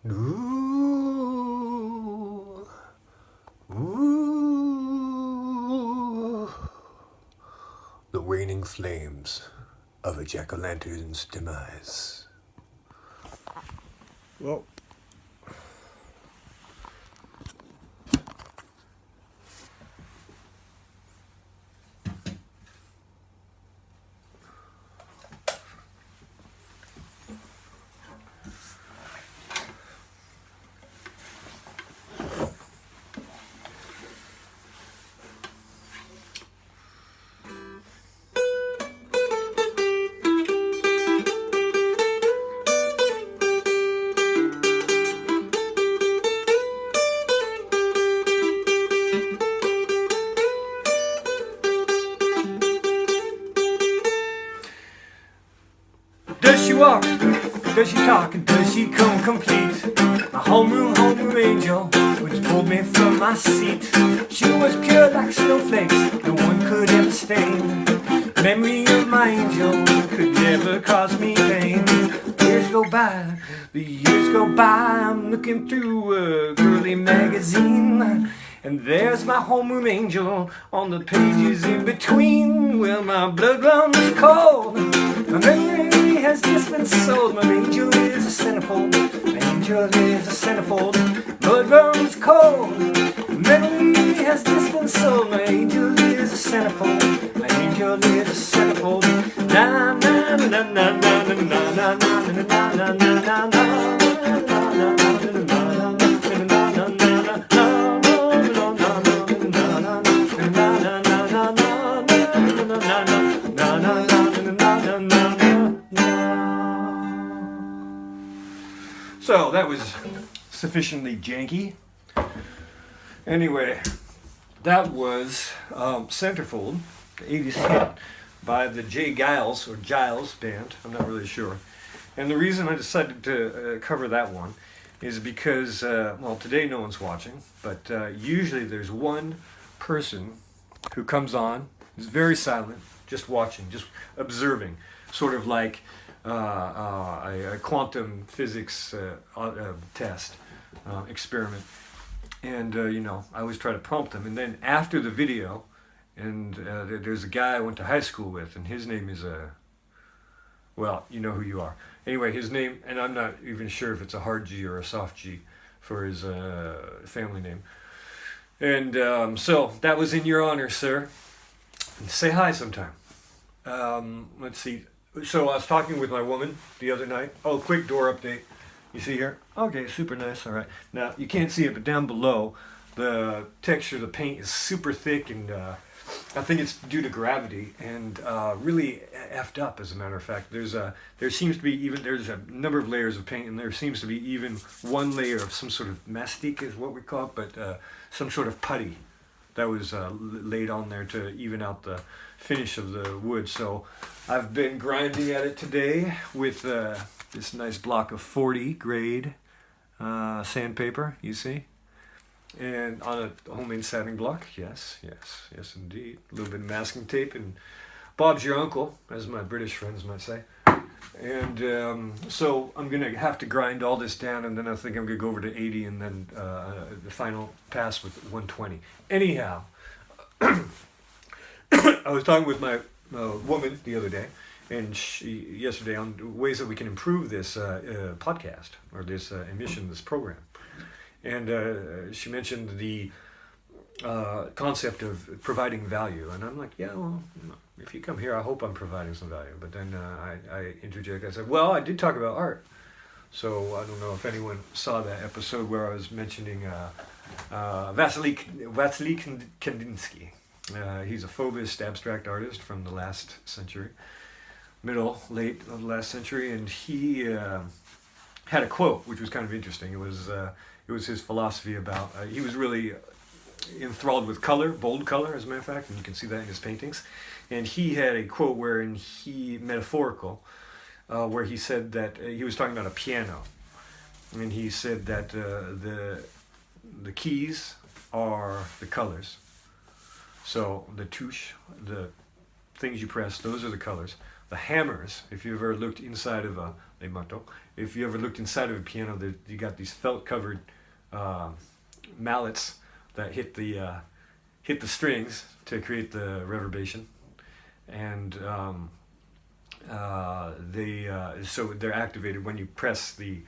Ooh, ooh, the waning flames of a jack-o'-lantern's demise. Well, does she walk? Does she talk? And does she come complete? My homeroom angel, which pulled me from my seat. She was pure like snowflakes, no one could ever stain. Memory of my angel could never cause me pain. Years go by, the years go by. I'm looking through a girly magazine, and there's my homeroom angel on the pages in between. Well, my blood runs cold, my memory has just been sold. My angel is a centerfold, my angel is a centerfold. Blood runs cold, memory has just been sold. My angel is a centerfold, my angel is a centerfold. Na na na na na na na na na na na na na. So that was sufficiently janky. Anyway, that was Centrefold, the 80s hit by the Geils Band. I'm not really sure. And the reason I decided to cover that one is because, well, today no one's watching, but usually there's one person who comes on, is very silent, just watching, just observing, sort of like a quantum physics test experiment. And, you know, I always try to prompt them. And then after the video, and there's a guy I went to high school with, and his name is, well, you know who you are. Anyway, his name, and I'm not even sure if it's a hard G or a soft G for his family name. And so that was in your honor, sir. Say hi sometime. Let's see. So I was talking with my woman the other night. Oh, quick door update. You see here? Okay, super nice. All right. Now, you can't see it, but down below, the texture of the paint is super thick, and I think it's due to gravity, and really effed up, as a matter of fact. There seems to be there's a number of layers of paint, and there seems to be even one layer of some sort of mastic is what we call it, but some sort of putty that was laid on there to even out the finish of the wood. So I've been grinding at it today with this nice block of 40 grade sandpaper, you see, and on a homemade sanding block. Yes indeed. A little bit of masking tape, and Bob's your uncle, as my British friends might say. And so I'm gonna have to grind all this down, and then I think I'm gonna go over to 80, and then the final pass with 120. Anyhow, I was talking with my woman the other day, and yesterday, on ways that we can improve this podcast, or this emission, this program. And she mentioned the concept of providing value, and I'm like, yeah, well, if you come here, I hope I'm providing some value. But then I interject. I said, well, I did talk about art, so I don't know if anyone saw that episode where I was mentioning Vasily Kandinsky. He's a Fauvist abstract artist from the last century, late of the last century, and he had a quote which was kind of interesting. It was his philosophy about he was really enthralled with color, bold color, as a matter of fact, and you can see that in his paintings. And he had a quote where he said that he was talking about a piano, and he said that the keys are the colors. So the touche, the things you press, those are the colors. The hammers, if you've ever looked inside of a If you ever looked inside of a piano, you got these felt-covered mallets that hit the strings to create the reverberation, and so they're activated when you press the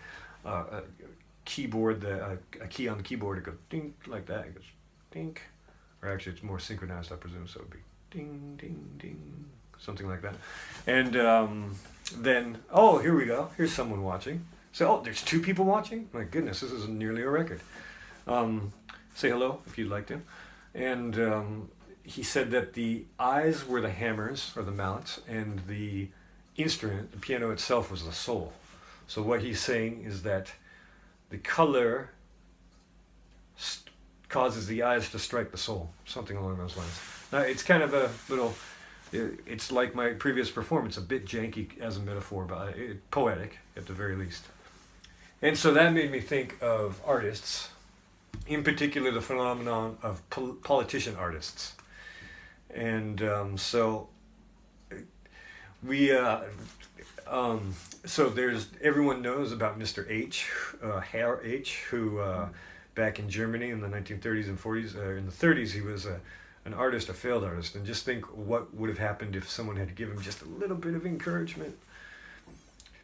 keyboard, a key on the keyboard. It goes ding like that. It goes ding, or actually it's more synchronized, I presume. So it'd be ding, ding, ding, something like that. And then, oh, here we go. Here's someone watching. So, oh, there's 2 people watching? My goodness, this is nearly a record. Say hello if you'd like to. And he said that the eyes were the hammers or the mallets, and the instrument, the piano itself, was the soul. So what he's saying is that the color causes the eyes to strike the soul, something along those lines. Now, it's kind of a little, it's like my previous performance, a bit janky as a metaphor, but poetic at the very least. And so that made me think of artists, in particular the phenomenon of politician artists. And so there's, everyone knows about Mr. H, Herr H, who back in Germany in the 1930s and 40s, in the 30s, he was an artist, a failed artist. And just think what would have happened if someone had given him just a little bit of encouragement.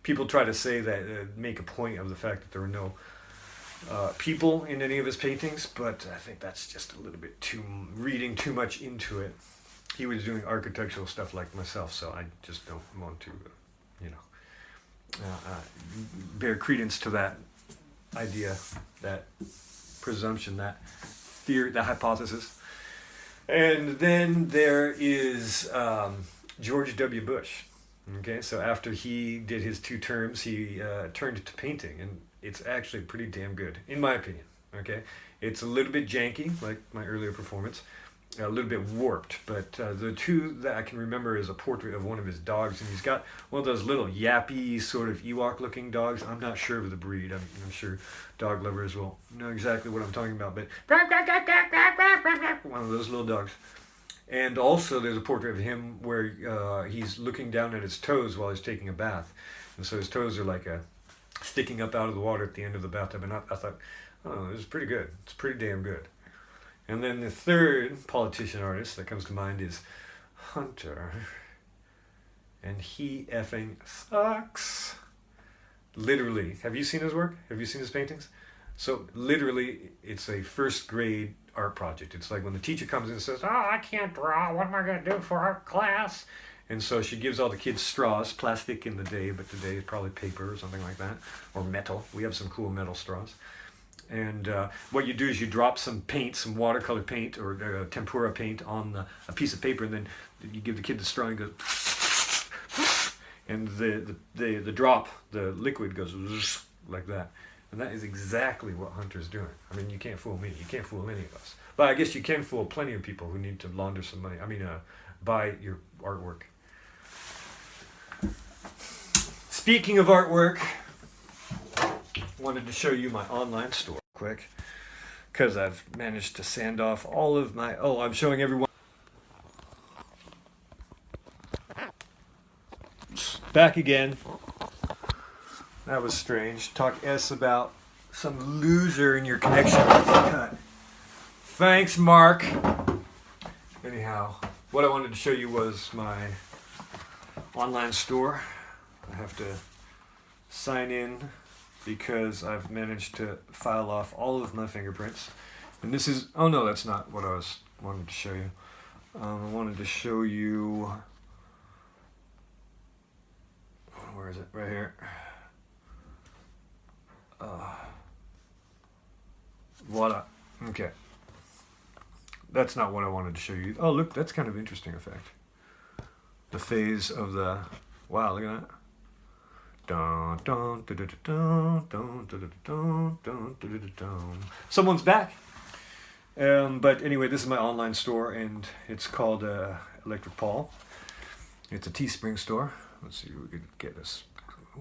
People try to say that, make a point of the fact that there were no people in any of his paintings, but I think that's just a little bit reading too much into it. He was doing architectural stuff like myself, so I just don't want to, bear credence to that idea, that presumption, that theory, that hypothesis. And then there is George W. Bush. Okay, so after he did his 2 terms, he turned to painting, and it's actually pretty damn good, in my opinion. Okay, it's a little bit janky, like my earlier performance, a little bit warped, but the 2 that I can remember is a portrait of one of his dogs, and he's got one of those little yappy sort of Ewok-looking dogs. I'm not sure of the breed. I'm sure dog lovers will know exactly what I'm talking about, but one of those little dogs. And also there's a portrait of him where he's looking down at his toes while he's taking a bath. And so his toes are like sticking up out of the water at the end of the bathtub. And I thought, oh, this is pretty good. It's pretty damn good. And then the 3rd politician artist that comes to mind is Hunter. And he effing sucks. Literally. Have you seen his work? Have you seen his paintings? So literally, it's a 1st grade art project. It's like when the teacher comes in and says, oh, I can't draw. What am I going to do for art class? And so she gives all the kids straws, plastic in the day, but today it's probably paper or something like that, or metal. We have some cool metal straws. And what you do is you drop some paint, some watercolor paint or tempera paint on a piece of paper, and then you give the kid the straw and goes, and the drop, the liquid goes like that. And that is exactly what Hunter's doing. I mean, you can't fool me. You can't fool any of us. But I guess you can fool plenty of people who need to launder some money. Buy your artwork. Speaking of artwork, wanted to show you my online store quick, because I've managed to sand off all of my... Oh, I'm showing everyone... Back again. That was strange. Talk S about some loser in your connection cut. Thanks, Mark. Anyhow, what I wanted to show you was my online store. I have to sign in because I've managed to file off all of my fingerprints. And this is... Oh, no, that's not what I wanted to show you. I wanted to show you... Where is it? Right here. Voila. Okay. That's not what I wanted to show you. Oh, look, that's kind of interesting effect. The phase of the... Wow, look at that. Dun, dun, dun, dun, dun, dun, dun, dun, dun, dun, dun. Someone's back. But anyway, this is my online store, and it's called electricpaul. It's a Teespring store. Let's see if we could get this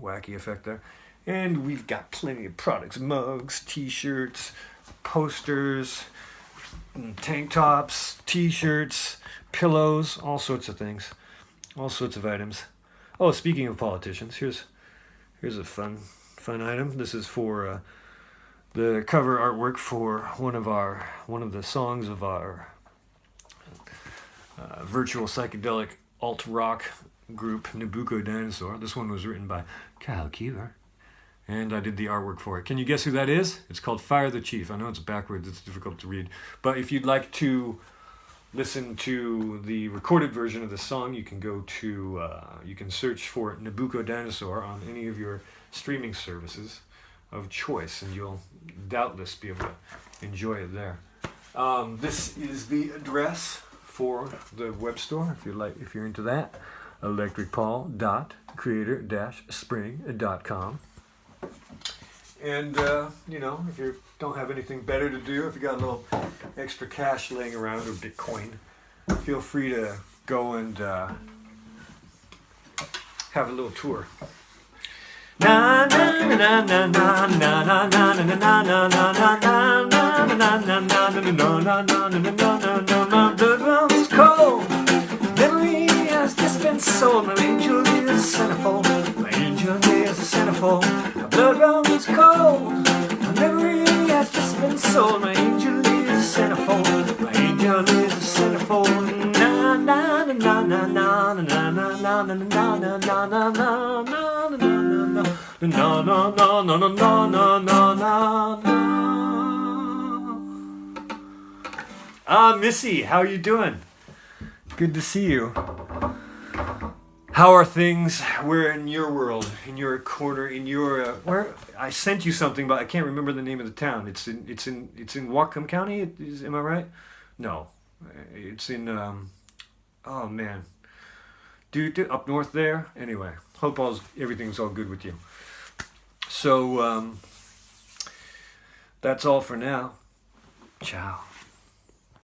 wacky effect there. And we've got plenty of products, mugs, t-shirts, posters, tank tops, t-shirts, pillows, all sorts of things, all sorts of items. Oh, speaking of politicians, Here's a fun item. This is for the cover artwork for one of the songs of our virtual psychedelic alt rock group Nabucco Dinosaur. This one was written by Kyle Keever, and I did the artwork for it. Can you guess who that is? It's called Fire the Chief. I know it's backwards, it's difficult to read, but if you'd like to listen to the recorded version of the song, you can go to you can search for Nabucco Dinosaur on any of your streaming services of choice, and you'll doubtless be able to enjoy it there. This is the address for the web store if you're into that. electricpaul.creator-spring.com. And if you don't have anything better to do, if you got a little extra cash laying around or Bitcoin, feel free to go and have a little tour. Na na na na na na na na na na na na na. The drum is cold. Memory has just been sold. My angel is a centerfold. My angel is a centerfold. The blood drum is cold. My memory has just been sold. My angel is a centerfold. My angel is a centerfold. Na na na na na na na na na na na na na na. No, no, no, no, no, no, no, no, no. Missy, how are you doing? Good to see you. How are things? Where in your world, in your corner, in your where? I sent you something, but I can't remember the name of the town. It's in Whatcom County. Am I right? No, it's in. Oh man, dude, up north there. Anyway, hope everything's all good with you. So that's all for now. Ciao.